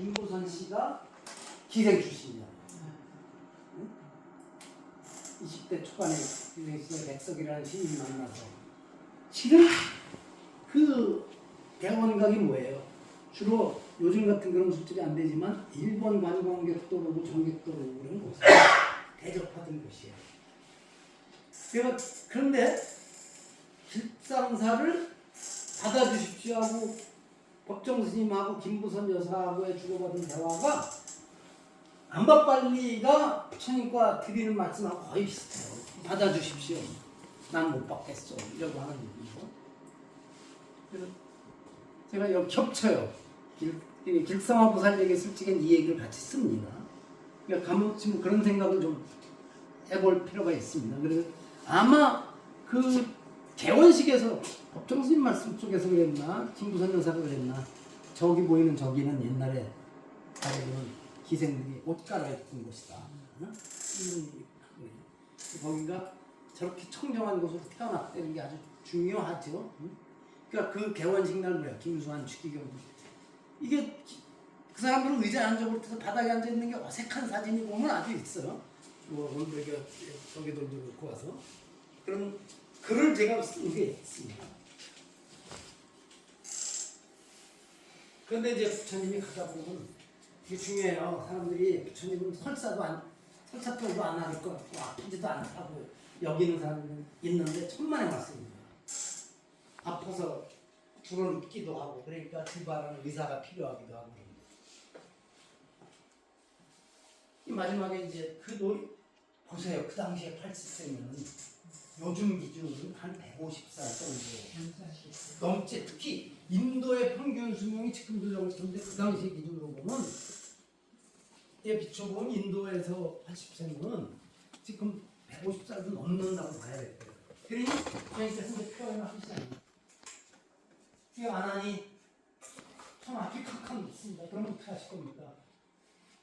김보선 씨가 기생 출신이야. 20대 초반에 기생 씨가 백석이라는 시인을 만나서 실은 그 대원각이 뭐예요? 주로 요즘 같은 그런 술집이 안 되지만 일본 관광객도로고 정객도로고 그런 곳에 대접하던 곳이에요. 그런데 길상사를 받아주십시오 하고 법정 스님하고 김보선 여사하고의 주고받은 대화가 안밥관리가 부처님과 드리는 말씀하고 거의 비슷해요. 받아주십시오. 난 못 받겠어. 이러고 하는 얘기죠. 그래서 제가 여기 겹쳐요. 길상화 보살에게 솔직히 이 얘기를 같이 씁니다. 그러니까 가끔씩 그런 생각을 좀 해볼 필요가 있습니다. 그래서 아마 그 개원식에서 법정 스님 말씀 쪽에서 그랬나 김보선 여사가 그랬나 저기 보이는 저기는 옛날에 가려면 기생들이 옷 갈아입은 곳이다. 거기가 저렇게 청정한 곳으로 태어났다는 게 아주 중요하죠. 그러니까 그 개원식 날 뭐야 김수환 추기경 이게 그 사람들은 의자에 앉아버려서 바닥에 앉아 있는 게 어색한 사진이 보면 아주 있어요. 원백이 저기도 놓고 와서 그런 글을 제가 쓴 게 있습니다. 그런데 이제 부처님이 가다 보면 이게 중요해요. 사람들이 부처님은 설사병도 안 할 것 같고 아프지도 않다고 여기는 사람들은 있는데 천만의 말씀입니다. 아파서 죽어눕기도 하고 그러니까 주발하는 의사가 필요하기도 하고 그럽니다. 이 마지막에 이제 보세요. 그 당시에 80세면 요즘 기준으로 한 150살 정도 넘지. 특히 인도의 평균 수명이 지금도 정도인데 그 당시 기준으로 보면 비춰보면 인도에서 80세는 지금 150살도 넘는다고 봐야 돼요. 그러니 저희께서 이제 표현을 하시잖아요. 이게 안 하니 참 앞이 칵칵 있습니다. 그럼 어떻게 하실 겁니까?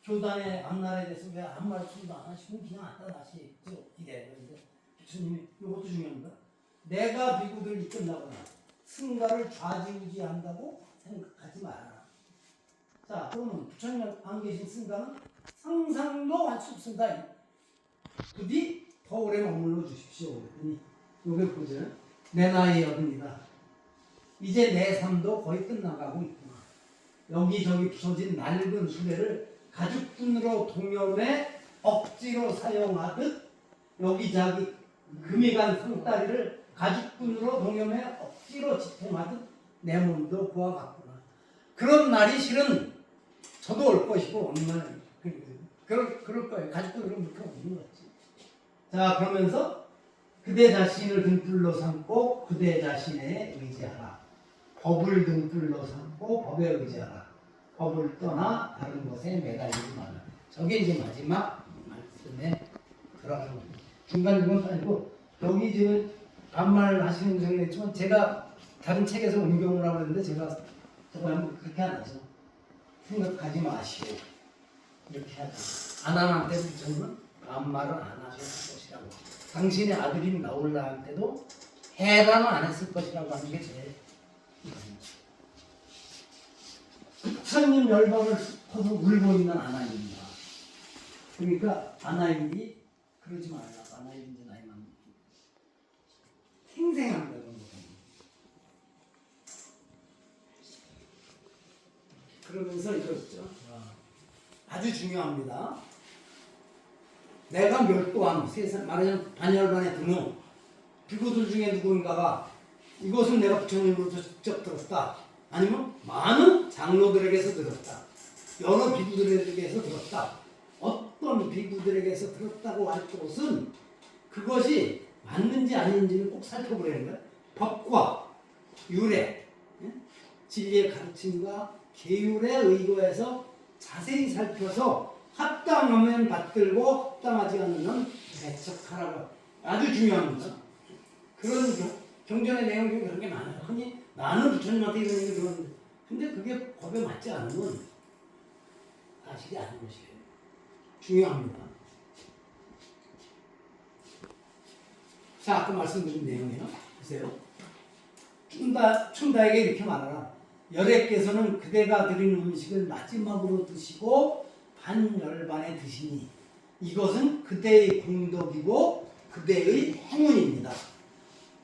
교단의 앞날에 대해서 왜 아무 말씀도 안 하시고 그냥 앉다 다시 이래. 그런데 부처님이 이것도 중요합니다. 내가 비구들 이끌나거나 승가를 좌지우지한다고 생각하지 마라. 자, 그러면 부처님 안 계신 승가는 상상도 할 수 없습니다. 부디 더 오래 머물러 주십시오. 그랬더니 요게 보죠. 내 나이 80이다. 이제 내 삶도 거의 끝나가고 있구나. 여기저기 부서진 낡은 수레를 가죽끈으로 동여매 억지로 사용하듯 여기저기 금이 간 상다리를 가죽끈으로 동여매 억지로 지탱하듯 내 몸도 그와 같구나. 그런 날이 실은 저도 올 것이고 어느 날 그럴 거예요. 가죽끈으로 묶어 오는 거지. 자, 그러면서 그대 자신을 등불로 삼고 그대 자신에 의지하라. 법을 등불로 삼고 법에 의지하라. 법을 떠나 다른 것에 매달리지 마라. 저게 이제 마지막 말씀에 들어가는 겁니다. 중간중간 아니고 여기 지금 반말 하시는 분이 있지만 제가 다른 책에서 온경을 하고 있는데 제가 저거 하면 그렇게 안 하죠. 생각하지 마시고 이렇게 하죠. 아나한테도 저는 반말을 안 하셨을 것이라고. 당신의 아들인 나홀라한테도 해방을 안 했을 것이라고 하는 게 제일 부처님 열방을 짚어서 울고 있는 아나입니다. 그러니까 아나입이 그러지 말라. 아나입인지 나이만 생생합니다. 그러면서 이거 있죠. 아주 중요합니다. 내가 멸도한 세상 말하자면 반열반의 등용 비구들 중에 누군가가 이것은 내가 부처님으로부터 직접 들었다. 아니면 많은 장로들에게서 들었다. 여러 비구들에게서 들었다. 어떤 비구들에게서 들었다고 할 것은 그것이 맞는지 아닌지를 꼭 살펴보려는 거예요. 법과 유래, 진리의 가르침과 계율에 의거해서 자세히 살펴서 합당하면 받들고 합당하지 않으면 배척하라고. 아주 중요합니다. 그런 경전의 내용 중에 그런 게 많아요. 흔히 나는 부처님한테 이런 얘기 들었는데 근데 그게 법에 맞지 않으면 사실이 아닌 것이에요. 중요합니다. 자, 아까 말씀드린 내용이에요. 보세요. 춘다에게 이렇게 말하라. 열애께서는 그대가 드린 음식을 마지막으로 드시고 반열반에 드시니 이것은 그대의 공덕이고 그대의 행운입니다.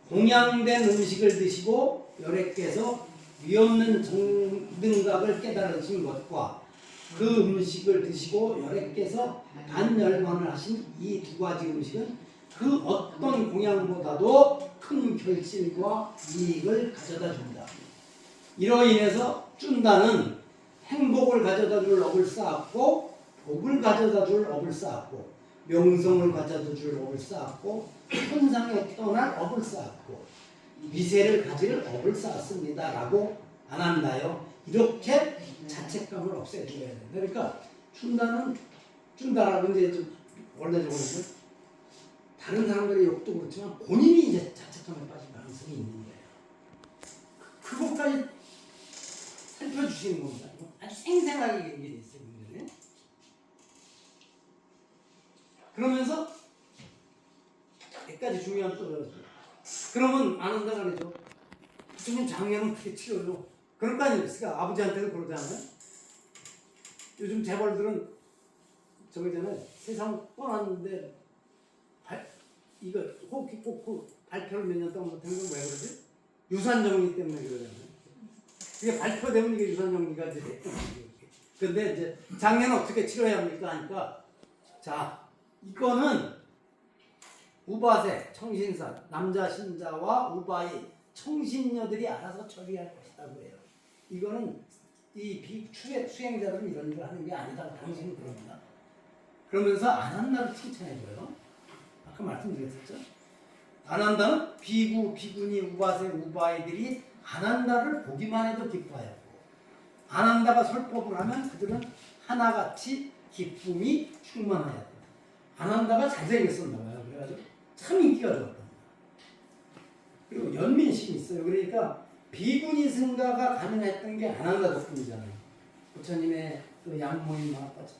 공양된 음식을 드시고 열애께서 위없는 정등각을 깨달으신 것과 그 음식을 드시고 열애께서 반열반을 하신 이 두 가지 음식은 그 어떤 공양보다도 큰 결실과 이익을 가져다 줍니다. 이로 인해서 쭌다는 행복을 가져다 줄 업을 쌓았고 복을 가져다 줄 업을 쌓았고 명성을 가져다 줄 업을 쌓았고 천상에 떠날 업을 쌓았고 위세를 가질 업을 쌓았습니다 라고 안 한다요. 이렇게 자책감을 없애줘야 된다. 그러니까 쭌다라고 이제 원래적으로 다른 사람들의 욕도 그렇지만 본인이 이제 자책감에 빠질 가능성이 있는 거예요. 그것까지 살펴주시는 겁니다. 아주 생생하게 연결되어 있어요. 문제는. 그러면서 여기까지 중요한 또 그러면 안 한다 그러죠. 부처님 장례는 그렇게 치러요. 그럴 거 아니겠습니까? 아버지한테도 그러잖아요. 요즘 재벌들은 저기잖아요. 세상 뻔한데 이거 호흡기 꽂고 발표를 몇 년 동안 못한 건 왜 그러지? 유산정리 때문에 그러잖아요. 그게 발표되면 이게 유산정리가 이제 됐던 거예요. 근데 이제 장례는 어떻게 치러야 합니까? 하니까 자, 이거는 우바세, 청신사, 남자 신자와 우바이, 청신녀들이 알아서 처리할 것이라고 해요. 이거는 이 수행자들은 이런 일을 하는 게 아니다. 당신은 그럽니다. 그러면서 안 한다고 칭찬해줘요. 아까 말씀드렸었죠. 안 한다는 비구, 비구니, 우바세, 우바이들이 안 한다를 보기만 해도 기뻐하고 안 한다가 설법을 하면 그들은 하나같이 기쁨이 충만하였다. 안 한다가 잘생겼었나 봐요. 그래가지고 참 인기가 좋았다. 그리고 연민심이 있어요. 그러니까 비구니 승가가 가능했던 게 안 한다 덕분이잖아요. 부처님의 그 양모임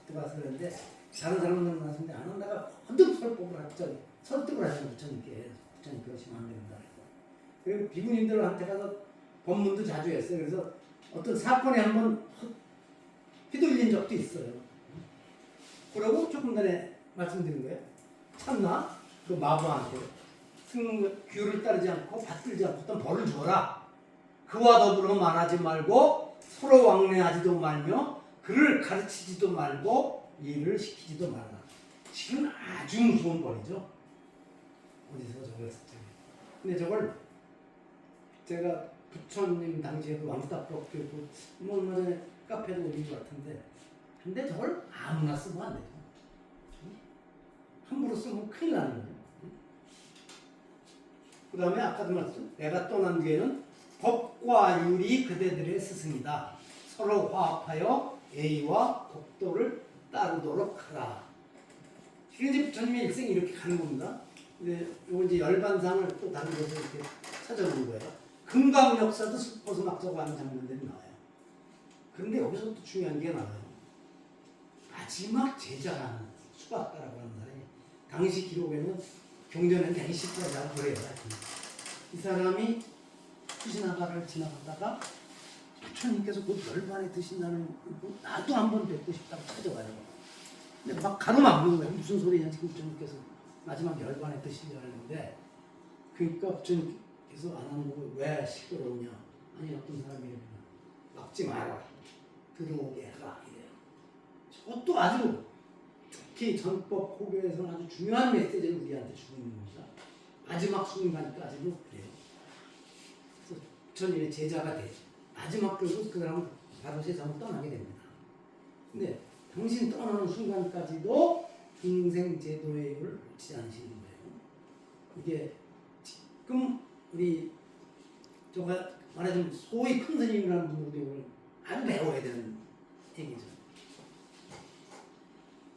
들어가서 그랬는데 다른 사람들은 나왔는데 안 한다가 헌뜩 설법을 하죠. 설득을 하죠. 부처님께. 부처님 그러시면 안 된다. 그리고 비구님들한테 가서 법문도 자주 했어요. 그래서 어떤 사건에 한번 휘둘린 적도 있어요. 그러고 조금 전에 말씀드린 거예요. 참나 그 마부한테 규를 따르지 않고 받들지 않고 어떤 벌을 줘라. 그와 더불어 말하지 말고 서로 왕래하지도 말며 그를 가르치지도 말고 일을 시키지도 말라. 지금 아주 무서운 벌이죠. 어디서 저걸 썼죠. 근데 저걸 제가 부처님 당시에도 왕답법 교육 뭐 얼마 전에 카페도 올린 것 같은데 근데 저걸 아무나 쓰면 안 되죠. 함부로 쓰면 큰일 나는 거예요. 그 다음에 아까도 말했죠. 내가 떠난 뒤에는 법과 율이 그대들의 스승이다. 서로 화합하여 예의와 법도를 따르도록 하라. 지금 이제 부처님의 일생이 이렇게 가는 겁니다. 근데 요거 이제 열반상을 또 다른 곳에 이렇게 찾아본 거예요. 금강 역사도 슬퍼서 막 저거 하는 장면들이 나와요. 그런데 여기서 또 중요한 게 나와요. 마지막 제자라는 수박가라고 하는 사람이 당시 기록에는 경전에는 대기 10자라고 그래요. 이 사람이 수시나가를 지나가다가 부처님께서 곧 열반에 드신다는 나도 한번 뵙고 싶다고 찾아와요. 근데 막 가로막는 거예요. 무슨 소리냐 지금 부처님께서 마지막 열반에 드시려고 하는데 그러니까 부처님께서 안 하는 거 왜 시끄러우냐. 아니 어떤 사람이 막지 마라. 들어오게 해라. 이래요. 저것도 아주 특히 전법 호교에서는 아주 중요한 메시지를 우리한테 주고 있는 겁니다. 마지막 순간까지도 그래요. 그래서 부처님의 제자가 돼. 마지막 결국 그 사람은 바로 세상을 떠나게 됩니다. 근데 당신 떠나는 순간까지도 중생제도의 일을 놓치지 않으시는 거예요. 이게 지금 우리 제가 말하자면 소위 큰 스님이라는 분들도 아주 배워야 되는 얘기죠.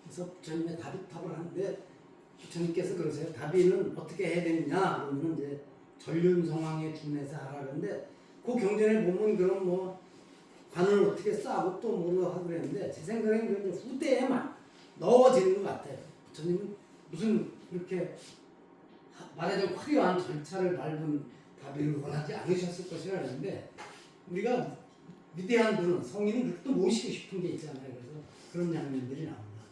그래서 부처님의 다비탑을 하는데 부처님께서 그러세요. 다비는 어떻게 해야 되느냐 그러면 이제 전륜성황에 준해서 하라는데 그 경전에 보면 그럼 뭐 관을 어떻게 쌓고 또 뭐로 하고 그랬는데 제 생각에는 그런 후대에만 넣어지는 것 같아요. 부처님은 무슨 이렇게 말하자면 화려한 절차를 밟은 다비를 원하지 않으셨을 것이라 했는데 우리가 위대한 분은 성인은 그렇게 또 모시고 싶은 게 있잖아요. 그래서 그런 장면들이 나옵니다.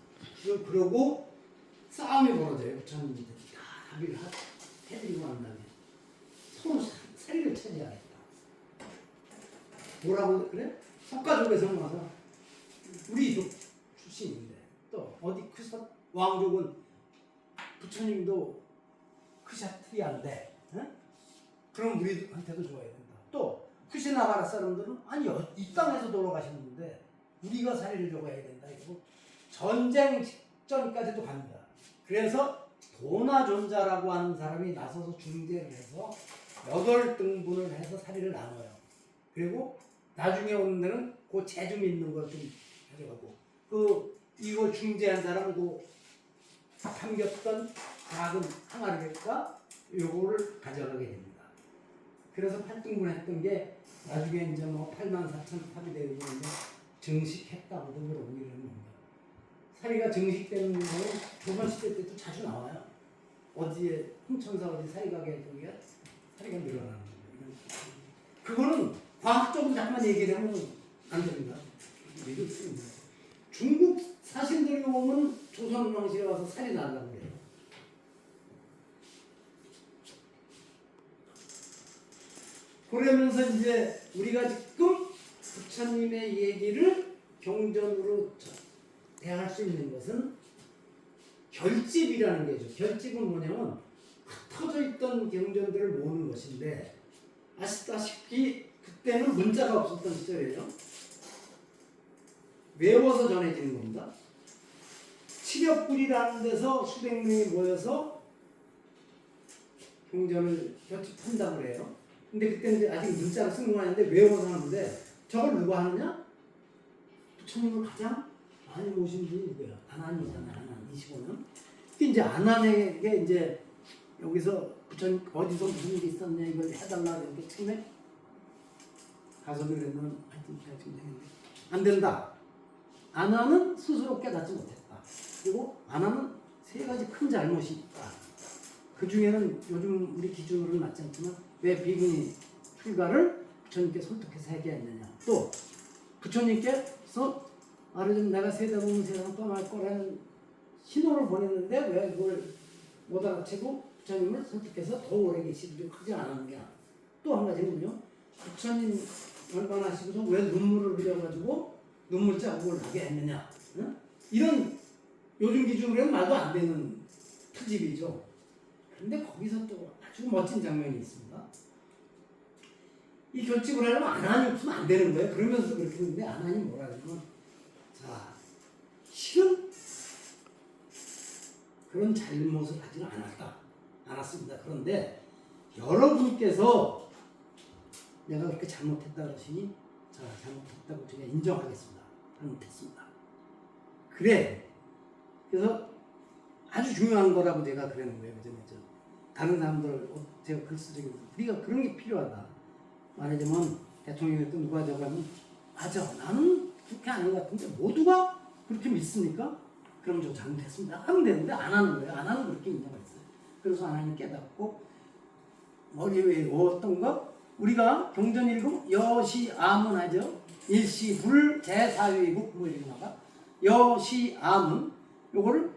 그러고 싸움이 벌어져요. 부처님들이 다 합의를 해드리고 난 다음에 서로 사리를 차지하겠다. 뭐라고 그래? 석가족에서 와서 우리 족 출신인데 또 어디 크사 왕족은 부처님도 크샤트리아인데 그럼 우리한테도 줘야 된다. 또 쿠시나가라 사람들은 아니 이 땅에서 돌아가셨는데 우리가 사리를 줘야 된다. 이거 전쟁 직전까지도 갑니다. 그래서 도나존자라고 하는 사람이 나서서 중재를 해서 8등분을 해서 사리를 나눠요. 그리고 나중에 오는 데는 그 재주 있는 걸 좀 가져가고 이거 중재한 사람은 그 삼겼던 작은 항아리가 요거를 가져가게 됩니다. 그래서 8등분 했던 게 나중에 이제 뭐 84,000탑이 되고 있는데 증식했다고도 그러고 이러는 겁니다. 사리가 증식되는 거는 조선시대 때도 자주 나와요. 어디에 홍천사 어디 사리가게 했던 게 사리가 늘어나는 거예요. 그거는 과학적으로 잠깐만 얘기하면 안 됩니다. 믿을 수 있는 거예요. 중국 사신들이 오면 조선 왕실에 와서 살이 난다고 해요. 그러면서 이제 우리가 지금 부처님의 얘기를 경전으로 대할 수 있는 것은 결집이라는 게죠. 결집은 뭐냐면 흩어져 있던 경전들을 모으는 것인데 아시다시피 그때는 문자가 없었던 시절이에요. 외워서 전해지는 겁니다. 칠엽불이라는 데서 수백 명이 모여서 경전을 결집한다고 그래요. 근데 그때는 이제 아직 문자로 쓴 건 아닌데 외워서 하는데 저걸 누가 하느냐? 부처님을 가장 많이 모신 분이 누구야? 아난이잖아. 아난 25년. 그 이제 아난에게 이제 여기서 부처님 어디서 무슨 일이 있었냐 이걸 해달라 이렇게 처음에 가서 그랬는 하여튼 안 된다. 아난은 스스로 깨닫지 못했다. 그리고 아난은 3가지 큰 잘못이 있다. 그 중에는 요즘 우리 기준으로는 맞지 않지만 왜 비구니 출가를 부처님께 설득해서 하게 했느냐. 또 부처님께서 말하자면 내가 세대보면 세상 떠날 거라는 신호를 보냈는데 왜 그걸 못 알아채고 부처님을 설득해서 더 오래 계시도록 하지 않았느냐. 또 한 가지는요. 부처님 열반하시고서 왜 눈물을 흘려가지고 눈물 자국을 나게 했느냐. 응? 이런 요즘 기준으로는 말도 안 되는 트집이죠. 그런데 거기서 또 아주 멋진 장면이 있습니다. 이 결집을 하려면 아난이 없으면 안 되는 거예요. 그러면서 그렇게 했는데 아난이 뭐라 그러면 자, 실은 그런 잘못을 하지는 않았습니다. 그런데 여러분께서 내가 그렇게 잘못했다 그러시니 자, 잘못했다고 제가 인정하겠습니다. 잘못했습니다. 그래. 그래서 아주 중요한 거라고 제가 그러는 거예요. 그죠? 다른 사람들 제가 글 쓰는 우리가 그런 게 필요하다. 말하자면 대통령이 또 누가 저가면 맞아. 나는 그렇게 안 한 것 같은데 모두가 그렇게 믿습니까? 그럼 저 잘못했습니다. 하면 되는데 안 하는 거예요. 안 하는 그렇게 인정했어요. 그래서 하나님 깨닫고 머리에 외웠던 거 우리가 경전 읽으면 여시아문 하죠. 일시불 제사위국 뭐 이렇게 나가. 여시아문 요거를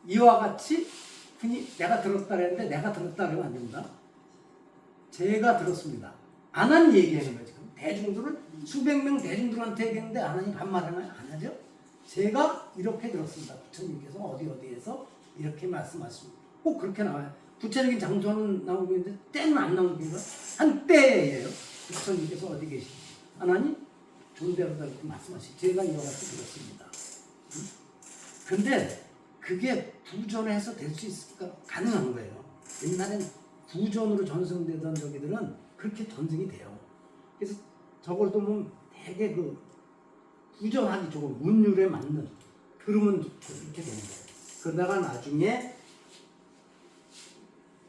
이와 같이 흔히 내가 들었다 그랬는데 내가 들었다 그러면 안 됩니다. 제가 들었습니다. 안 한 얘기하는 거예요. 지금 대중들을 수백 명 대중들한테 얘기했는데 안 하니 반말하나요? 안 하죠. 제가 이렇게 들었습니다. 부처님께서 어디에서 이렇게 말씀하십니다. 꼭 그렇게 나와요. 구체적인 장소는 나오고 있는데 때는 안 나오는 게 한때예요. 부처님께서 어디 계시지? 하나님 존대하다 이렇게 말씀하시죠. 제가 이와 같이 들었습니다. 근데 그게 부전해서 될 수 있을까? 가능한 거예요. 옛날엔 부전으로 전승되던 저기들은 그렇게 전승이 돼요. 그래서 저걸 또 보면 되게 부전하기 좋은 문율에 맞는 들으면 그렇게 되는 거예요. 그러다가 나중에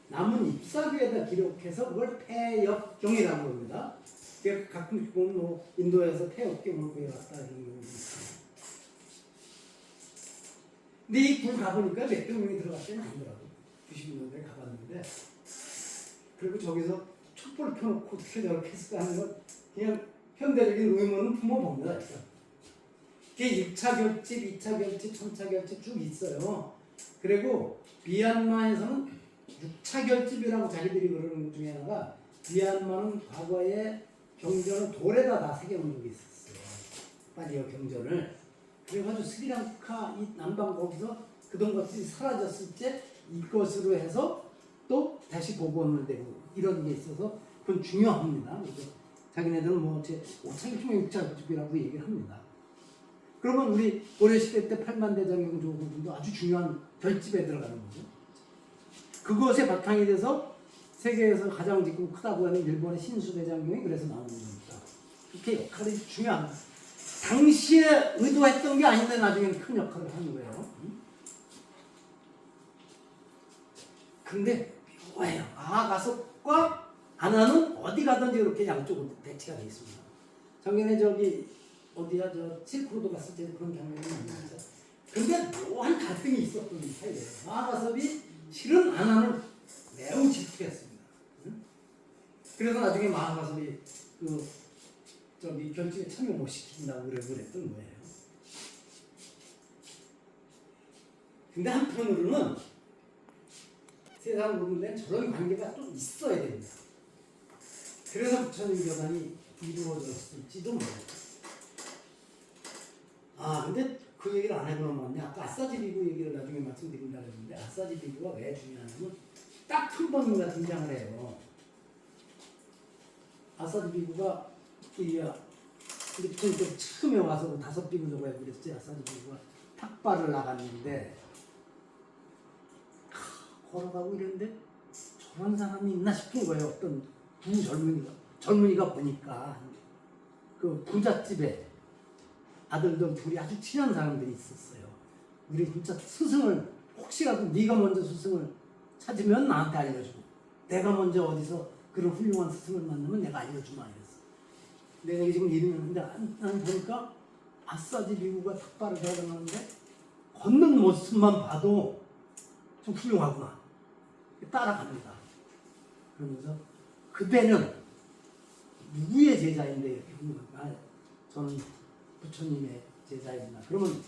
남은 ip사귀에다 기록해서 그걸 폐역경이라고 합니다. 가끔 보면 인도에서 폐역경을 구해왔다 이런 경우도 있어요. 근데 이 굴 가보니까 몇백 명이 들어갔더니 아니더라고요. 90년대에 가봤는데 그리고 저기서 촛불을 켜놓고 어떻게 저렇게 했을까 하는 건 그냥 현대적인 의무는 부모 봅니다. 이게 1차 결집, 2차 결집, 3차 결집 쭉 있어요. 그리고 미얀마에서는 6차 결집이라고 자기들이 그러는 것 중에 하나가 미얀마는 과거에 경전을 돌에다 다 새겨놓은 적이 있었어요. 파리어 경전을. 그래가지고 스리랑카 이 남방 거기서 그런 것들이 사라졌을 때 이것으로 해서 또 다시 복원을 되고 이런 게 있어서 그건 중요합니다. 그래서 자기네들은 뭐 제 5차 결집이나 6차 결집이라고 얘기를 합니다. 그러면 우리 고려시대 때 8만 대장경 조국도 아주 중요한 결집에 들어가는 거죠. 그것에 바탕이 돼서 세계에서 가장 지금 크다고 하는 일본의 신수대장경이 그래서 나오는 겁니다. 그렇게 역할이 중요합니다. 당시에 의도했던 게 아닌데 나중에는 큰 역할을 하는 거예요. 그런데 묘해요. 아가섭과 아나는 어디 가든지 이렇게 양쪽으로 배치가 되어 있습니다. 작년에 저기 어디야 저 실크로드 갔을 때 그런 장면이 나왔죠. 근데 묘한 갈등이 있었던 사이예요. 아가섭이 실은 아나를 매우 질투했습니다. 그래서 나중에 마하가섭이 그 저기 결집에 참여 못 시킨다고 그랬던 거예요. 근데 한편으로는 세상 모든 데는 저런 관계가 좀 있어야 됩니다. 그래서 부처님 교단이 이루어졌을지도 모르겠어요. 아 근데 그 얘기를 안 해보면 맞네. 아까 아사지 비구 얘기를 나중에 말씀드린다고 했는데 아사지 비구가 왜 중요하냐면 딱 한 번인가 등장을 해요. 아사지 비구가 우리 부처님 때 처음에 와서 5 비구라고 해서 그랬지. 아사지 비구가 탁발을 나갔는데 걸어가고 이랬는데 저런 사람이 있나 싶은 거예요. 어떤 두 젊은이가 보니까 그 부잣집에 아들들 둘이 아주 친한 사람들이 있었어요. 우리 진짜 스승을 혹시라도 네가 먼저 스승을 찾으면 나한테 알려주고 내가 먼저 어디서 그런 훌륭한 스승을 만나면 내가 알려주마 이랬어. 내가 지금 이름이 있는데 난 보니까 아사지 비구가 탁발을 걸어가는데 걷는 모습만 봐도 좀 훌륭하구나. 따라갑니다. 그러면서 그대는 누구의 제자인데 저는 부처님의 제자입니다. 그러면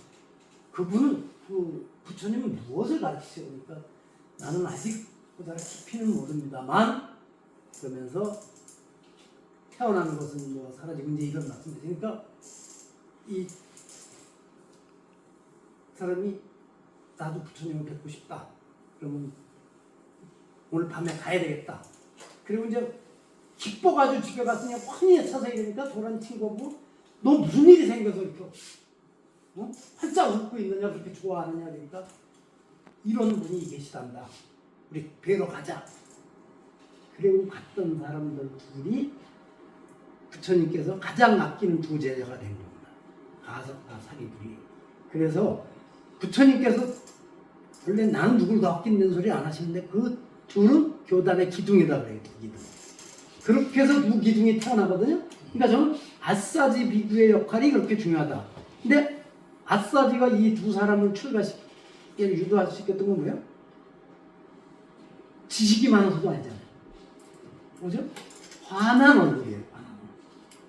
그분은 그 부처님은 무엇을 가르치세요? 그러니까 나는 아직 보다 깊이는 모릅니다만 그러면서 태어나는 것은 뭐 사라지고 이제 이런 말씀이죠. 그러니까 이 사람이 나도 부처님을 뵙고 싶다. 그러면 오늘 밤에 가야 되겠다. 그리고 이제 기뻐가지고 집에 갔으니 환희에 차서 이러니까 도란 친구고 너 무슨 일이 생겨서 이렇게 활짝 웃고 있느냐 그렇게 좋아하느냐 그러니까 이런 분이 계시단다. 우리 뵈러 가자. 그리고 갔던 사람들 둘이 부처님께서 가장 아끼는 두 제자가 된 겁니다. 가섭과 사리불이. 그래서 부처님께서 원래 나는 누굴 더 아낀다는 소리 안 하시는데 그 둘은 교단의 기둥이라고 그래요. 두 기둥. 그렇게 해서 두 기둥이 태어나거든요. 그러니까 저는 아사지 비구의 역할이 그렇게 중요하다. 근데 아사지가 이 두 사람을 출가시키게 유도할 수 있겠던 건 뭐예요? 지식이 많아서도 아니잖아요. 뭐죠? 환한 얼굴이에요.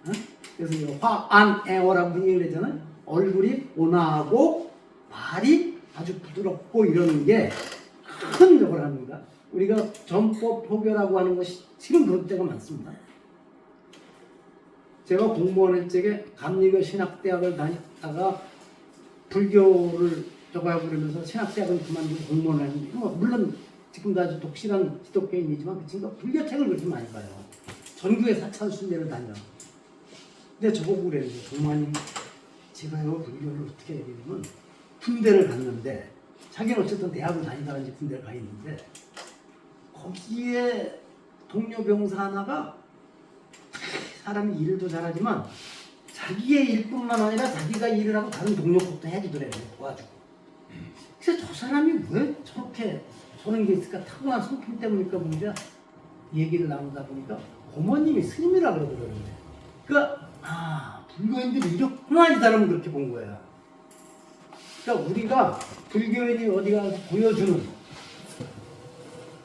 어? 그래서 이거 화안애어라고 얘기를 했잖아요. 얼굴이 온화하고 말이 아주 부드럽고 이러는 게 큰 역할을 합니다. 우리가 전법 포교라고 하는 것이 지금 그런 때가 많습니다. 제가 공무원 할 적에 감리교 신학대학을 다녔다가 불교를 저거 하고 그러면서 신학대학은 그만두고 공무원을 했는데 물론 지금도 아주 독실한 기독교인이지만 그 친구가 불교책을 그렇게 많이 봐요. 전교의 사찰순례를 다녀. 근데 저보고 그랬는데 동마님 제가요 불교를 어떻게 해야 되냐면 군대를 갔는데 자기는 어쨌든 대학을 다니다가 이제 군대를 가 있는데 거기에 동료 병사 하나가 사람이 일도 잘하지만 자기의 일뿐만 아니라 자기가 일을 하고 다른 동료 것도 해주더래요. 도와주고. 그래서 저 사람이 왜 저렇게 저런 게 있을까? 타고난 성품 때문일까 문제야. 얘기를 나누다 보니까 어머님이 스님이라 그러더라고요. 그러니까 불교인들이 이렇구나 이 사람은 그렇게 본 거야. 그러니까 우리가 불교인이 어디 가서 보여주는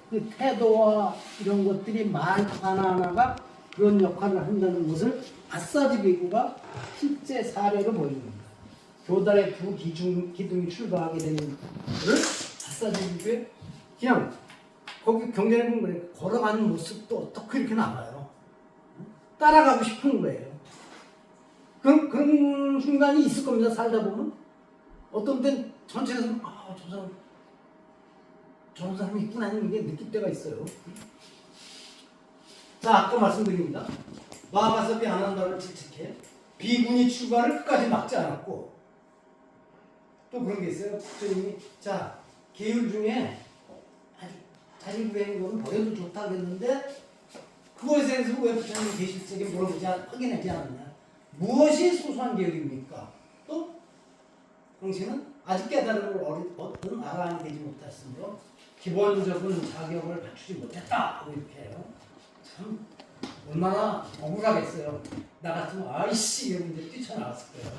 그 태도와 이런 것들이 말 하나하나가 그런 역할을 한다는 것을 마사지 비구가 실제 사례로 보이는 겁니다. 교단의 두 기둥이 출발하게 되는 것을 마사지 비구에 그냥 거기 경전에 보면 그래 걸어가는 모습도 어떻게 이렇게 나와요. 따라가고 싶은 거예요. 그런 순간이 있을 겁니다. 살다 보면 어떤 때는 전체에서 저런 사람이 있구나 하는 게 느낄 때가 있어요. 자, 아까 말씀드립니다. 마하가섭이 아난다를 질책해 비군이 출발을 끝까지 막지 않았고 또 그런 게 있어요. 부처님이 자 계율 중에 아주 자질구레한 거는 버려도 좋다 그랬는데 그거에 대해서 왜 부처님이 계실책에 확인하지 않았냐. 무엇이 소소한 계율입니까? 또 당신은 아직 깨달음을 얻은 아라한이 되지 못했으므로 기본적인 자격을 갖추지 못했다 하고 이렇게 해요. 참 얼마나 억울하겠어요. 나 같으면 아이씨 이러면 이제 뛰쳐나왔을 거예요.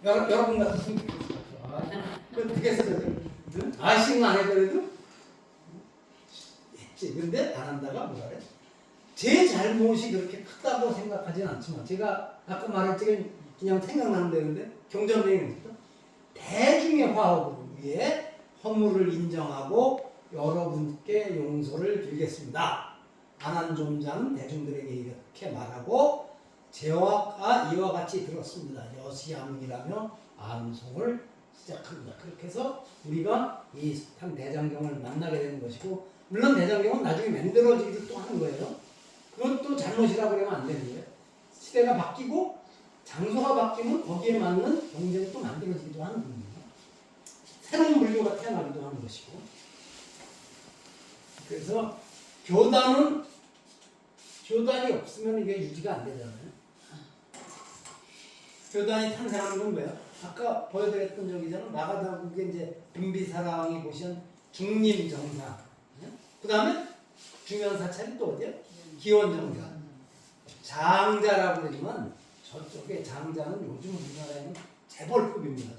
여러분 같으면 그렇게 해서 아이씨는 안 해버려도 했지. 근데 안 한다가 뭐라 그래? 제 잘못이 그렇게 크다고 생각하지는 않지만 제가 아까 말했지만 그냥 생각나는 데인데 경전내용입니다. 대중의 화합을 위해 허물을 인정하고 여러분께 용서를 드리겠습니다. 안한존자는 대중들에게 이렇게 말하고 제와가 이와 같이 들었습니다. 여시암이라며 암송을 시작합니다. 그렇게 해서 우리가 이 한 대장경을 만나게 되는 것이고 물론 대장경은 나중에 만들어지기도 또 하는 거예요. 그것도 잘못이라고 그러면 안 되는 거예요. 시대가 바뀌고 장소가 바뀌면 거기에 맞는 경전이 또 만들어지기도 하는 겁니다. 새로운 물류가 태어나기도 하는 것이고 그래서 교단이 없으면 이게 유지가 안 되잖아요. 교단이 탄생하는 건 뭐야? 아까 보여드렸던 적이잖아. 마가다국에 이제 빈비사랑이 보시는 중림정사. 그 다음에 중요한 사찰이 또 어디야? 기원정사. 장자라고 그러지만 저쪽에 장자는 요즘 우리나라에는 재벌급입니다.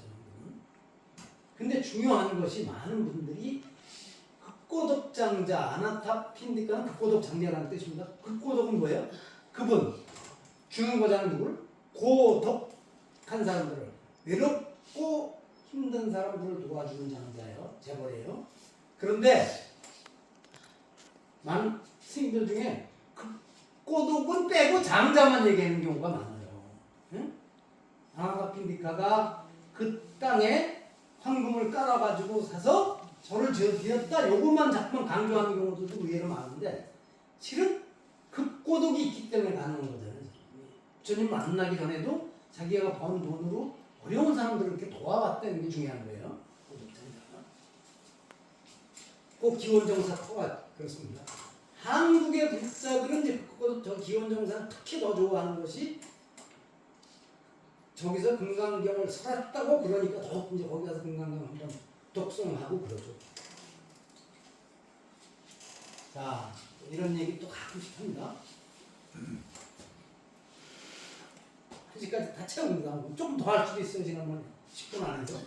근데 중요한 것이 많은 분들이 극고독장자, 아나타핀디카는 극고독장자라는 뜻입니다. 극고독은 뭐예요? 그분, 중요한 누구를? 고독한 사람들을, 외롭고 힘든 사람들을 도와주는 장자예요. 재벌이에요. 그런데 많은 스님들 중에 극고독은 빼고 장자만 얘기하는 경우가 많아요. 응? 아나타핀디카가 그 땅에 황금을 깔아가지고 사서 절을 지었다. 요것만 자꾸만 강조하는 경우도 의외로 많은데 실은 극고독이 있기 때문에 가능한 거잖아요. 부처님 만나기 전에도 자기가 번 돈으로 어려운 사람들을 이렇게 도와왔다는 게 중요한 거예요. 꼭 기원정사가 그렇습니다. 한국의 불사들은 이제 저 기원정사는 특히 더 좋아하는 것이 저기서 금강경을 설했다고 그러니까 더 이제 거기 가서 금강경 한번 독송하고 그러죠. 자, 이런 얘기 또 가끔씩 합니다. 1시까지 다 채웁니다. 조금 더 할 수도 있어요. 지난번에 10분 안에서.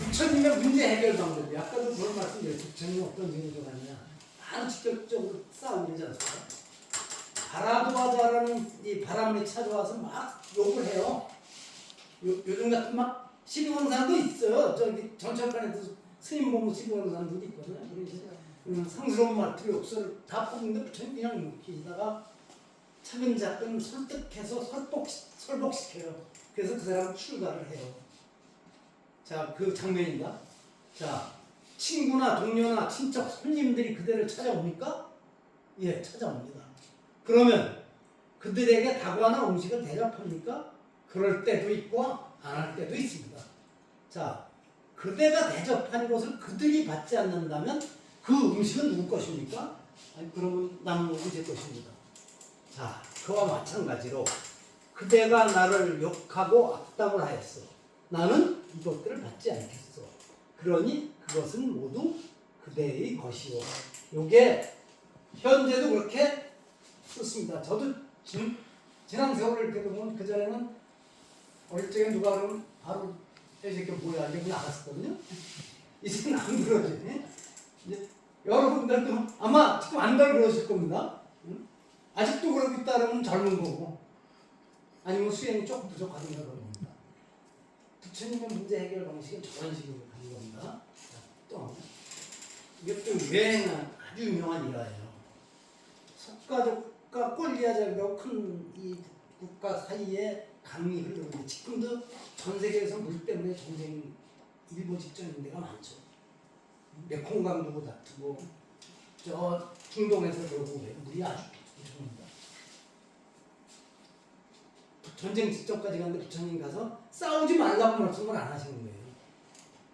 부처님의 문제 해결 방법이 아까도 그런 말씀드렸죠. 부처님이 어떤 증거를 하느냐. 바로 직접적으로 싸우고 그러지 않습니까? 바라도하자라는 이 바람이 찾아와서 막 욕을 해요. 요즘 같은 막 시비거는 사람도 있어요. 저기 전철관에서 스님 보면 시비거는 사람도 있거든요. 상스러운 말투로 욕설을 다 뽑는데 부처님 그냥 웃기다가 차근차근 설득해서 설복시켜요. 그래서 그 사람은 출가를 해요. 자, 그 장면입니다. 자, 친구나 동료나 친척, 손님들이 그대를 찾아옵니까? 예, 찾아옵니다. 그러면 그들에게 다과나 음식을 대접합니까? 그럴 때도 있고 안 할 때도 있습니다. 자, 그대가 대접한 것을 그들이 받지 않는다면 그 음식은 누구 것입니까? 아니, 그러면 남은 제 것입니다. 자, 그와 마찬가지로 그대가 나를 욕하고 악담을 하였어. 나는 이것들을 받지 않겠어. 그러니 그것은 모두 그대의 것이요. 요게 현재도 그렇게 썼습니다. 저도 지난 세월을 이렇게 보면 그전에는 어릴 적에 누가 그러면 바로 이렇게 뭐야 이렇게 나갔었거든요. 이제는 안 그러지. 이제 여러분들도 아마 지금 안 그러실 겁니다. 응? 아직도 그러고 있다 그러면 젊은 거고 아니면 수행이 조금 부족하니까 그런 겁니다. 부처님의 문제 해결 방식은 저런 식으로 가는 겁니다. 자, 또 이게 또 유행한 아주 유명한 일화예요. 석가족과 꼴리아족이라고 큰 이 국가 사이에 강이 흐르는데 지금도 전 세계에서 물 때문에 전쟁 일보 직전인 데가 많죠. 메콩강 두고 다투고 저 중동에서 그러고 물이 아주 부족합니다. 전쟁 직전까지 갔는데 부처님 가서 싸우지 말라고 말씀을 안 하시는 거예요.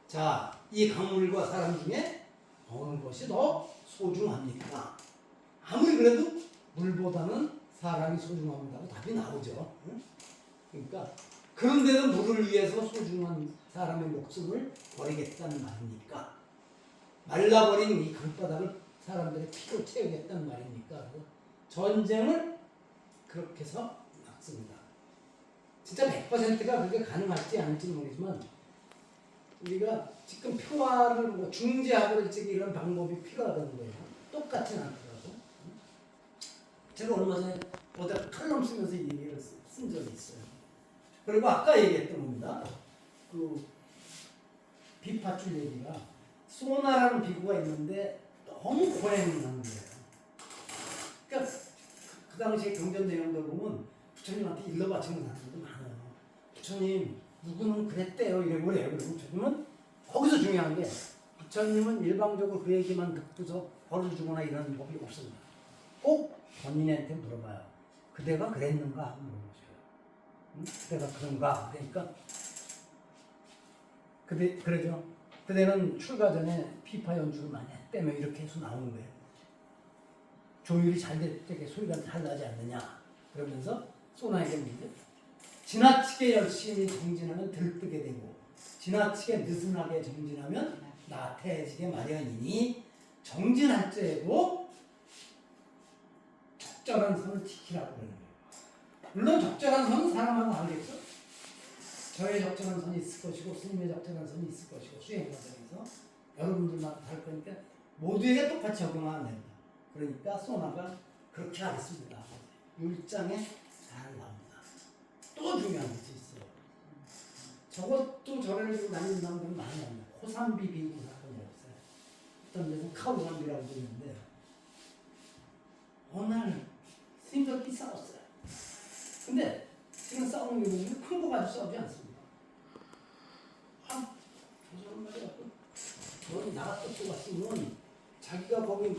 자, 이 강물과 사람 중에 어느 것이 더 소중합니까? 아무리 그래도 물보다는 사람이 소중합니다고 답이 나오죠. 그러니까 그런데도 물을 위해서 소중한 사람의 목숨을 버리겠다는 말입니까? 말라버린 이 강바닥을 사람들의 피로 채우겠다는 말입니까? 전쟁을 그렇게 해서 막습니다. 진짜 100%가 그게 가능할지 아닐지는 모르지만 우리가 지금 평화를 뭐 중재하고 이런 방법이 필요하다는 거예요. 똑같진 않더라도. 제가 얼마 전에 어디 칼럼 쓰면서 이 얘기를 쓴 적이 있어요. 그리고 아까 얘기했던 겁니다. 그 비파줄 얘기가 소나라는 비구가 있는데 너무 고행을 하는 거예요. 그러니까 그 당시에 경전 내용들 보면 부처님한테 일러 바치는 사람들도 많아요. 부처님 누구는 그랬대요 이러고 그래요. 그리고 부처님은 거기서 중요한 게 부처님은 일방적으로 그 얘기만 듣고서 벌을 주거나 이런 법이 없습니다. 꼭 본인한테 물어봐요. 그대가 그랬는가 하고 물어보셔요. 응? 그대가 그런가? 그러니까 그러죠. 그대는 출가 전에 피파 연주를 많이 했다며 이렇게 해서 나오는 거예요. 조율이 잘 될 때 소리가 잘 나지 않느냐 그러면서 소나에게 묻는데 지나치게 열심히 정진하면 들뜨게 되고 지나치게 느슨하게 정진하면 나태해지게 마련이니 정진할 때에도 적절한 선을 지키라고 그러는 거예요. 물론 적절한 선은 사람마다 다르겠죠. 저의 적절한 선이 있을 것이고 스님의 적절한 선이 있을 것이고 수행 과정에서 여러분들마다 다를 거니까 모두에게 똑같이 적용하면 됩니다. 그러니까 소나가 그렇게 하겠습니다. 율장에 잘 나옵니다. 또 중요한 것이 있어요. 저것도 절에를 지고 다니는 사람들은 많이 합니다. 코삼비 비구 사건이 없어요. 어떤 데는 카우삼비라고 부르는데 어느 날 스님들끼리 싸웠어요. 근데 지금 싸우는 게 보면 큰 거 가지고 싸우지 않습니다. 저 사람 말이야. 너는 나갔다 또 왔으면 자기가 거기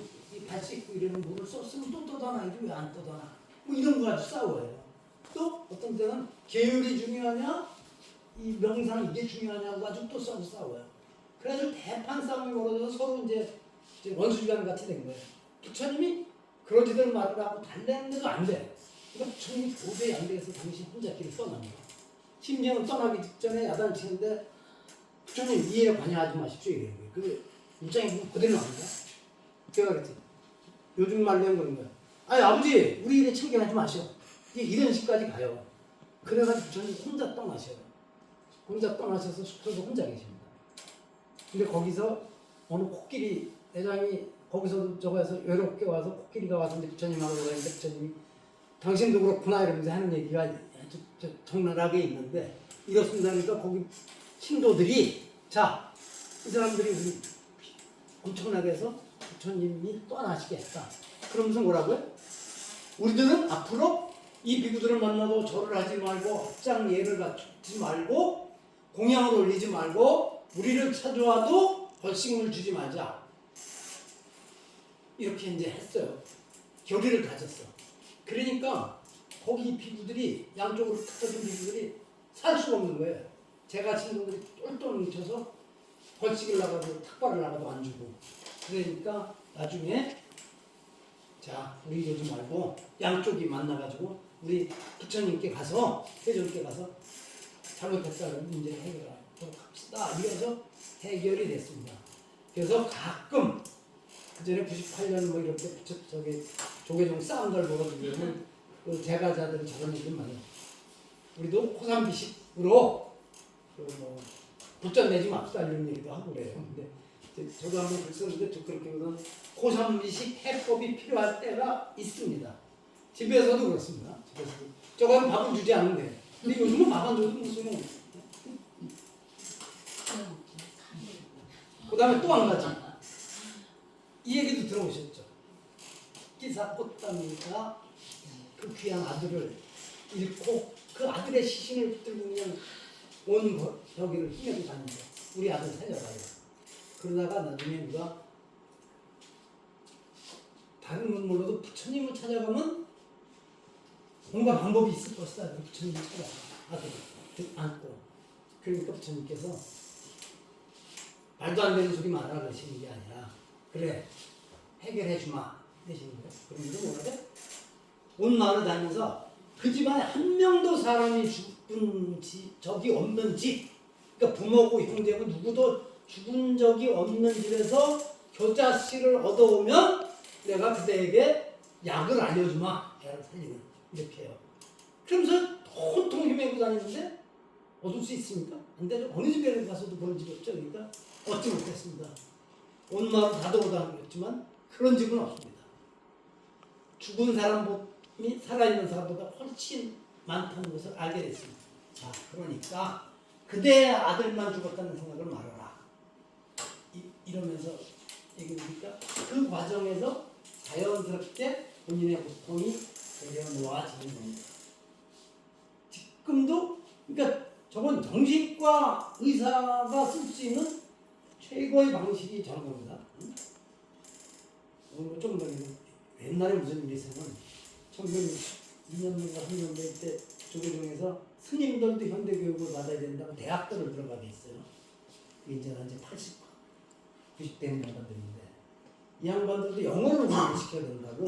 발수 있고 이러는 물을 썼으면 또 떠다나야지 왜 안 떠다나? 뭐 이런 거 가지고 싸워요. 또 어떤 때는 계율이 중요하냐, 이 명상 이게 중요하냐고 가지고 또 싸워요. 그래가지고 대판 싸움이 벌어져서 서로 이제 원수지간 같이 된 거예요. 부처님이 그러지들 말으라고 달랬는데도 안 돼. 그러니까 부처님이 도저히 안 돼서 당신 혼자 길을 떠납니다. 심지어는 떠나기 직전에 야단치는데 부처님 이해에 관여하지 마십시오 이래요. 그 입장이 그대로 나옵니다. 제가 그랬지. 요즘 말로는 그런 거야. 아니 아버지 우리 일에 참견하지 마시오. 이런 식까지 가요. 그래가지고 부처님 혼자 떠나셔요. 혼자 떠나셔서 숲에서 혼자 계십니다. 근데 거기서 어느 코끼리 대장이 거기서 저거에서 외롭게 와서 코끼리가 와서 이제 부처님하고 그러는데 부처님이 당신도 그렇구나 이러면서 하는 얘기가 아주 적나라하게 있는데 이렇습니다. 그러니까 거기 신도들이 자 이 사람들이 우리 엄청나게 해서 부처님이 떠나시겠다. 그러면서 뭐라고요? 우리들은 앞으로 이 비구들을 만나도 절을 하지 말고 합장 예를 갖추지 말고 공양을 올리지 말고 우리를 찾아와도 벌식물 주지 말자. 이렇게 이제 했어요. 결의를 가졌어. 그러니까 거기 비구들이 양쪽으로 흩어진 비구들이 살 수가 없는 거예요. 제가 친구들이 똘똘 뭉쳐서 벌칙을 나가도 탁발을 나가도 안 주고 그러니까 나중에 자 우리 이러지 말고 양쪽이 만나가지고 우리 부처님께 가서 세존께 가서 잘못했다는 문제를 해결하도록 합시다. 이래서 해결이 됐습니다. 그래서 가끔 그 전에 98년 뭐 이렇게 저기 조계종 싸움들 벌어지면 그 제가자들이 저런 얘기를 많이 해요. 우리도 코삼비식으로 뭐 붙잡 내지 맙시다 이런 얘기도 하고 그래요. 근데 저도 한번 글 썼는데 그렇게 보면 코삼비식 해법이 필요할 때가 있습니다. 집에서도 그렇습니다. 집에서도. 저건 밥을 주지 않는데. 근데 요즘은 밥 안 줘도 무슨 그 다음에 또 한 가지. 이 얘기도 들어보셨죠? 기사 꽃다미가 그 귀한 아들을 잃고 그 아들의 시신을 붙들고 그냥 온 여기를 헤매고 다니는 거야. 우리 아들 살려봐요. 그러다가 나중에 누가 다른 건 몰라도 부처님을 찾아가면 뭔가 방법이 있을 것이다. 부처님을 찾아가 아들을 안고. 그러니까 부처님께서 말도 안 되는 소리 말아 그러시는 게 아니라 그래 해결해 주마 되시는 거예요. 그럼 이거 뭐라 돼? 온 마을을 다니면서 그 집안에 한 명도 사람이 죽은 적이 없는 집, 그러니까 부모고 형제고 누구도 죽은 적이 없는 집에서 교자씨를 얻어오면 내가 그대에게 약을 알려주마. 애를 살리는 이렇게 해요. 그러면서 온통 헤매고 다니는데 얻을 수 있습니까? 안 되죠. 어느 집에 가서도 그런 집이 없죠. 그러니까 얻지 못했습니다. 온 마을 다 돌아다녔지만 그런 집은 없습니다. 죽은 사람이 살아있는 사람보다 훨씬 많다는 것을 알게 됐습니다. 자, 그러니까 그대의 아들만 죽었다는 생각을 말아라. 이러면서 얘기하니까 그 과정에서 자연스럽게 본인의 고통이 내려놓아지는 겁니다. 지금도 그러니까 저건 정신과 의사가 쓸 수 있는 최고의 방식이 저런 겁니다. 좀 더 옛날에 무슨 일이 있으면 1902년도인가 3년도 때 조계종에서 스님들도 현대교육을 받아야 된다고 대학들을 들어가게 했어요. 이게 이제 80, 90대 양반들인데 이 양반들도 영어를 공부시켜야 된다고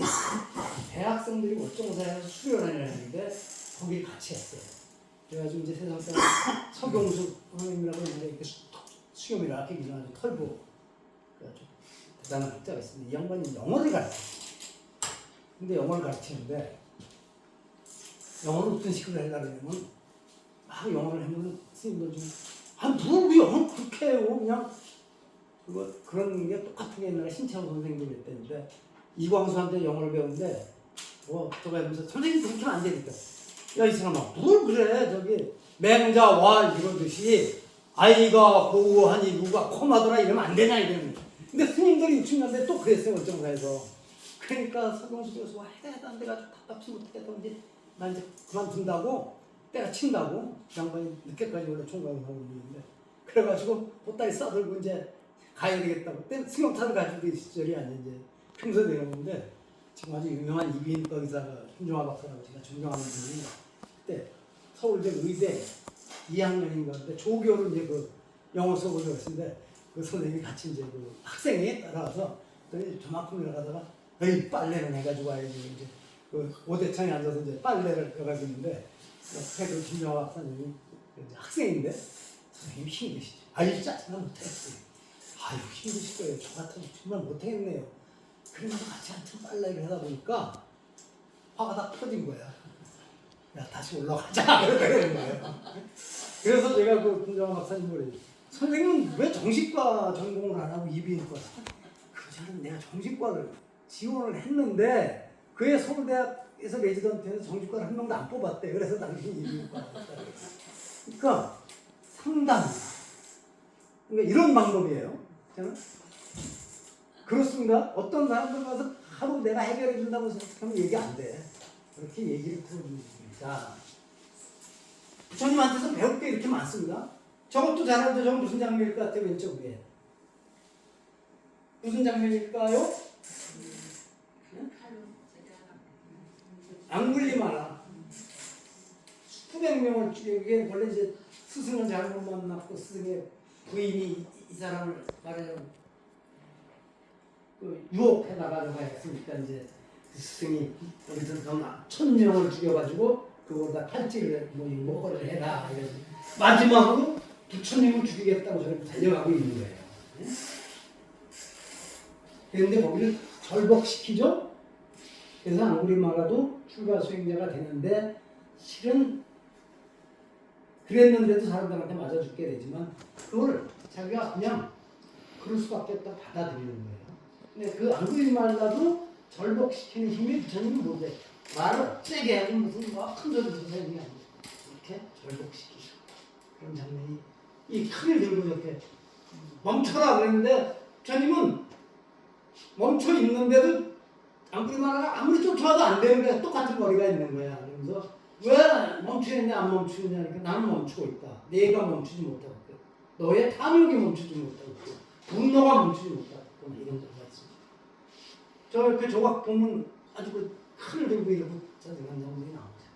대학생들이 월정사에서 수련회를 했는데 거기 같이 했어요. 그래가지고 이제 세상 사람 서경수 선생님이라고 이렇게 수염이라 이렇게 기존하는 털보 대단한 학자가 있습니다. 이 양반이 영어를 가르쳐요. 근데 영어를 가르치는데 영어를 어떤 식으로 하려고 하면 막 영어를 하면 스님들 좀 뭘 영어를 그렇게 해요. 그냥 그런 게 똑같은 게 옛날에 신채호 선생님도 그랬다는데 이광수한테 영어를 배우는데 저거 하면서 선생님 그렇게 하면 안 되니까 야 이 사람아 뭘 그래 저기 맹자와 이러듯이 아이가 고우하니 누가 코마더라 이러면 안 되냐 이러는 거야. 근데 스님들이 60년대 또 그랬어요. 월정사에서. 그러니까 서경수 교수가 해도 안 돼가지고 답답치 못하겠다고 이제 나 이제 그만둔다고 때가 친다고 양반이 늦게까지 원래 총각을 하고 있는데 그래가지고 보따리 싸들고 이제 가야 되겠다고 그때 승용차를 가지고 있을 시절이 아니야 이제 평소에 내려오는데 지금 아주 유명한 이비인후과 의사가 김종화 박사라고 제가 존경하는 분이 그때 서울대 의대 2학년인가 근데 조교를 이제 그 영어 수업을 들었는데 그 선생님이 같이 이제 그 학생이 따라와서 저만큼 내려가다가 에이 빨래를 해가지고 와야지 이제 그 오대창에 앉아서 이제 빨래를 해가지고 있는데 옆에 그 김정화 박사님이 학생인데 선생님이 힘드시지 아유 짜증나 못했어요. 아유 힘드실 거예요. 저 같으면 정말 못하겠네요. 그러면서 같이 한참 빨래를 하다 보니까 화가 다 터진 거야. 야 다시 올라가자 이러는 거예요. 그래서 제가 그 김정화 박사님을 그래요. 선생님은 왜 정신과 전공을 안 하고 이비인후과? 그전에 내가 정신과를 지원을 했는데 그의 서울대학에서 레지던트에서 정신과를 한 명도 안 뽑았대. 그래서 당신이 이비인후과 그러니까 상담. 그러니까 이런 방법이에요. 저는 그렇습니다. 어떤 사람들 가서 하루 내가 해결해 준다고 생각하면 얘기 안 돼. 그렇게 얘기를 풀어줍니다. 부처님한테서 배울 게 이렇게 많습니다. 저것도 잘 알죠. 저건 무슨 장면일 것 같아요? 왼쪽 위에. 무슨 장면일까요? 앙굴리마라. 수백 명을 이게 원래 이제 스승을 잘못 만났고 스승의 부인이 이 사람을 말하자면 그 유혹해 나가려고 했으니까 이제 그 스승이 여기서 1000명을 죽여가지고 그거다 팔찌를 뭐 목걸이를 해라. 마지막으로 부처님을 죽이겠다고 저렇게 달려가고 있는 거예요. 그런데 거기를 절복시키죠. 그래서 앙구리마라도 출가 수행자가 되는데 실은 그랬는데도 사람들한테 맞아 죽게 되지만 그걸 자기가 그냥 그럴 수밖에 없다 받아들이는 거예요. 근데 그 앙구리마라도 절복시키는 힘이 부처님은 모르겠죠. 말을 세게 하고 무슨 큰 소리도 세게 하고 이렇게 절복시키고 그런 장면이 이 칼을 들고 이렇게 멈춰라 그랬는데 부처님은 멈춰 있는데도 안구리마라가 아무리 쫓아와도 안 되는 거야. 똑같은 거리가 있는 거야. 그러면서 왜 멈추는데 안 멈추느냐 하니까 나는 멈추고 있다. 내가 멈추지 못하고 있다. 너의 탐욕이 멈추지 못하고 있다. 분노가 멈추지 못하고 있다. 이런 거가 있습니다. 저 옆에 조각 보면 아주 그 칼을 들고 이렇게 짜증난 장면이 나오죠.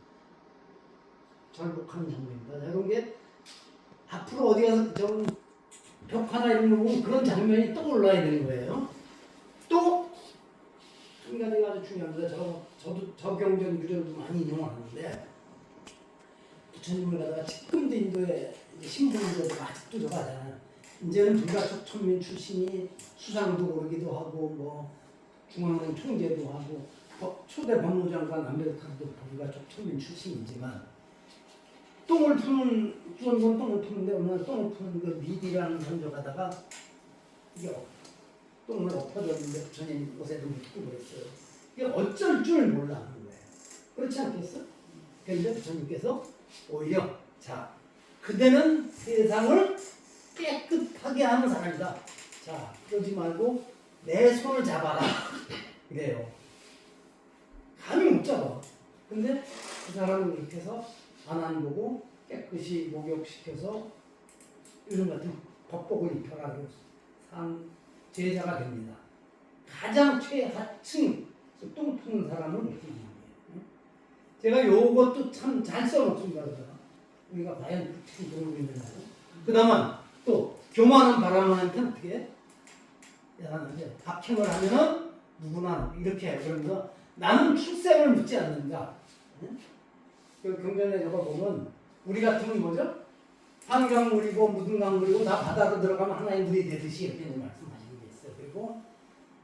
절복하는 장면입니다. 이런 게 앞으로 어디 가서 좀 벽화나 이런 거 보면 그런 장면이 떠올라야 되는 거예요. 또 한 가지가 아주 중요합니다. 저도 저경전 유전도 많이 인용하는데 부처님을 갖다가 지금도 인도에 신분들도 아직도 저거 하잖아요. 이제는 불가촉 천민 출신이 수상도 오르기도 하고 뭐 중앙은행 총재도 하고 초대 법무장관 안벨카르도 불가촉 천민 출신이지만 똥을 푸는 주원군 똥을 푸는데 어느 날 똥을 푸는 그 미디라는 선조가다가 이게 똥을 엎어졌는데 부처님 옷에도 묻고 그랬어요. 이게 어쩔 줄 몰라 하는 거예요. 그렇지 않겠어? 그런데 부처님께서 오히려 자 그대는 세상을 깨끗하게 하는 사람이다. 자 그러지 말고 내 손을 잡아라. 그래요. 감히 못 잡아. 근데 그 사람은 이렇게 해서 안안 보고 깨끗이 목욕시켜서 요즘 같은 법복을 입혀라. 상 제자가 됩니다. 가장 최하층 똥 푸는 사람은 이렇게 있는 거예요. 제가 요것도 참 잘 써놓습니다. 우리가 과연 똥을 있는가요? 그 다음은 또 교만한 바람한테는 어떻게 하는데 박행을 하면은 누구나 이렇게 그러면서 나는 출생을 묻지 않는다. 그 경전에 저거 보면 우리 같으면 뭐죠? 한강물이고 무등강물이고 다 바다로 들어가면 하나의 물이 되듯이 이렇게 말씀하시는 게 있어요. 그리고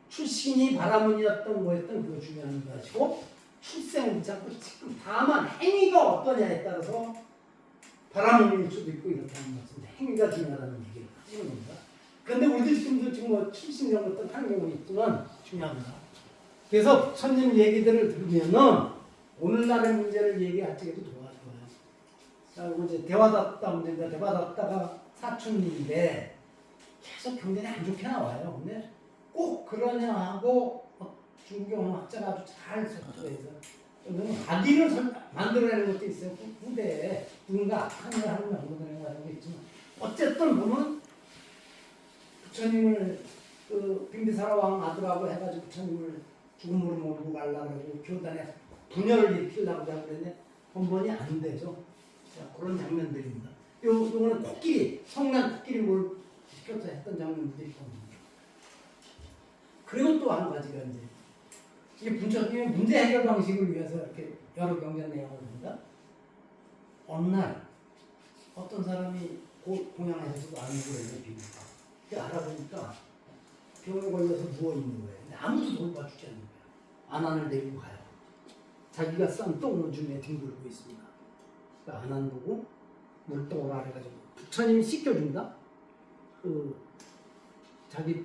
출신이 바라문이었던 뭐였던 그거 중요한 것이고 출생을 묻지 않고 지금 다만 행위가 어떠냐에 따라서 바라문일 수도 있고 이렇다는 말씀인데 행위가 중요하다는 얘기를 하시는 겁니다. 그런데 우리도 지금 뭐 출신 이런 것들 하는 경우는 있지만 중요합니다. 그래서 부처님 얘기들을 들으면은 오늘날의 문제를 얘기할 적에도 좋아요. 자, 그리고 이제 대화답다 문제인데 대화답다가 사춘기인데 계속 경전이 안 좋게 나와요. 근데 꼭 그러냐 하고 중경 학자가 아주 잘 설득해서 악의를 만들어내는 것도 있어요. 후대에 누군가 악한 걸 하는 연구들이 하는 게 있지만 어쨌든 보면 부처님을 그 빙비사라 왕 아들하고 해가지고 부처님을 죽음으로 몰고 가려고 그러고 교단에 분열을 일으키려고 하고 그랬는데 번번이 안 되죠. 자, 그런 장면들입니다. 요거는 코끼리, 성난 코끼리 뭘 시켜서 했던 장면들이 있고. 그리고 또 한 가지가 이제 이게 부처님의 문제 해결 방식을 위해서 이렇게 여러 경전 내용을 봅니다. 어느 날 어떤 사람이 공양에서도 안 누워있는 비구가 알아보니까 병에 걸려서 누워있는 거예요. 근데 아무도 돌봐주지 않는 거예요. 아난을 데리고 가요. 자기가 싼 똥을 중에 뒹굴고 있습니다. 그러니까 아난 보고 물똥을 아래가지고 부처님이 씻겨준다. 그 자기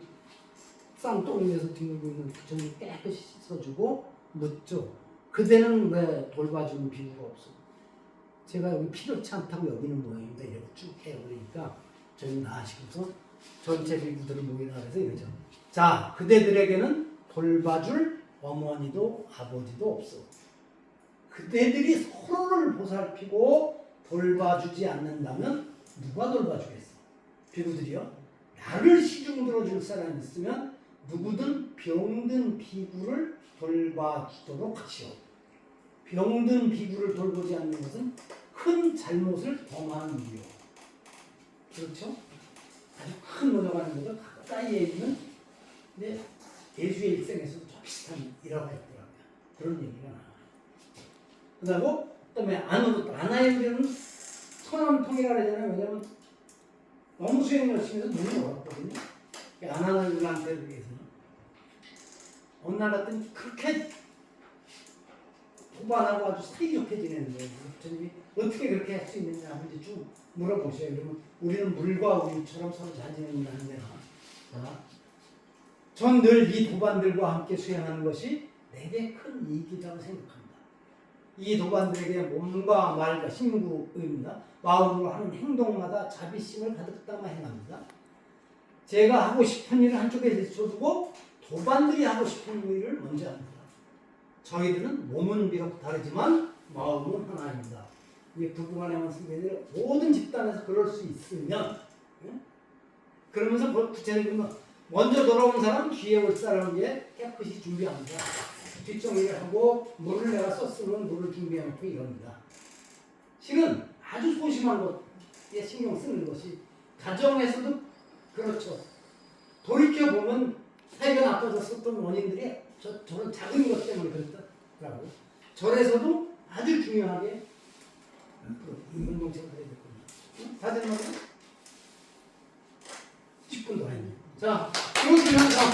싼 똥 위에서 뒹굴고 있는 부처님이 깨끗이 씻어주고 묻죠. 그대는 왜 돌봐주는 비구가 없어? 제가 여기 필요치 않다고 여기는 모양입니다. 이렇게 쭉 해요. 그러니까 저희 나아시고서 전체 비구들을 모이라 그래서 이러죠. 자, 그대들에게는 돌봐줄 어머니도 아버지도 없어. 그대들이 서로를 보살피고 돌봐주지 않는다면 누가 돌봐주겠어? 비구들이요. 나를 시중 들어줄 사람이 있으면 누구든 병든 비구를 돌봐주도록 하시오. 병든 비구를 돌보지 않는 것은 큰 잘못을 범하는 일이요. 그렇죠? 아주 큰 노력하는 거죠. 가까이에 있는 근데 예수의 일생에서도 좀 비슷한 일화가 있더라고요. 그런 얘기가 나와요. 그다음에 안으로 안아의 우리는 서남통이라 그러잖아요. 왜냐면 너무 수행 열심히 해서 눈이 어렵거든요. 안하는들한테 위해서는 어느 날 같은 그렇게 도반하고 아주 사이좋게 지내는 거예요. 부처님이 어떻게 그렇게 할 수 있느냐 하는지 쭉 물어보셔요. 그러면 우리는 물과 우유처럼 서로 잘 지낸다는데 전 늘 이 도반들과 함께 수행하는 것이 내게 큰 이익이라고 생각합니다. 이 도반들에게 몸과 말과 심구입니다. 마음으로 하는 행동마다 자비심을 가득 담아 행합니다. 제가 하고 싶은 일을 한쪽에 내쳐두고 도반들이 하고 싶은 일을 먼저 합니다. 저희들은 몸은 비록 다르지만 마음은 하나입니다. 이 부부간의 말씀이 모든 집단에서 그럴 수 있으면, 그러면서 구체적으로 먼저 돌아온 사람, 뒤에 올 사람을 위해 깨끗이 준비합니다. 뒷정리를 하고 물을 내가 썼으면 물을 준비해놓고 이럽니다. 실은 아주 소심한 것에 신경 쓰는 것이 가정에서도 그렇죠. 돌이켜보면 사이가 나빠졌었던 원인들이 저런 작은 것 때문에 그랬더라고. 절에서도 아주 중요하게 운동체가 돼야 됐거든요. 다 됐나요? 10분 더 했네. 자, 이것을 항상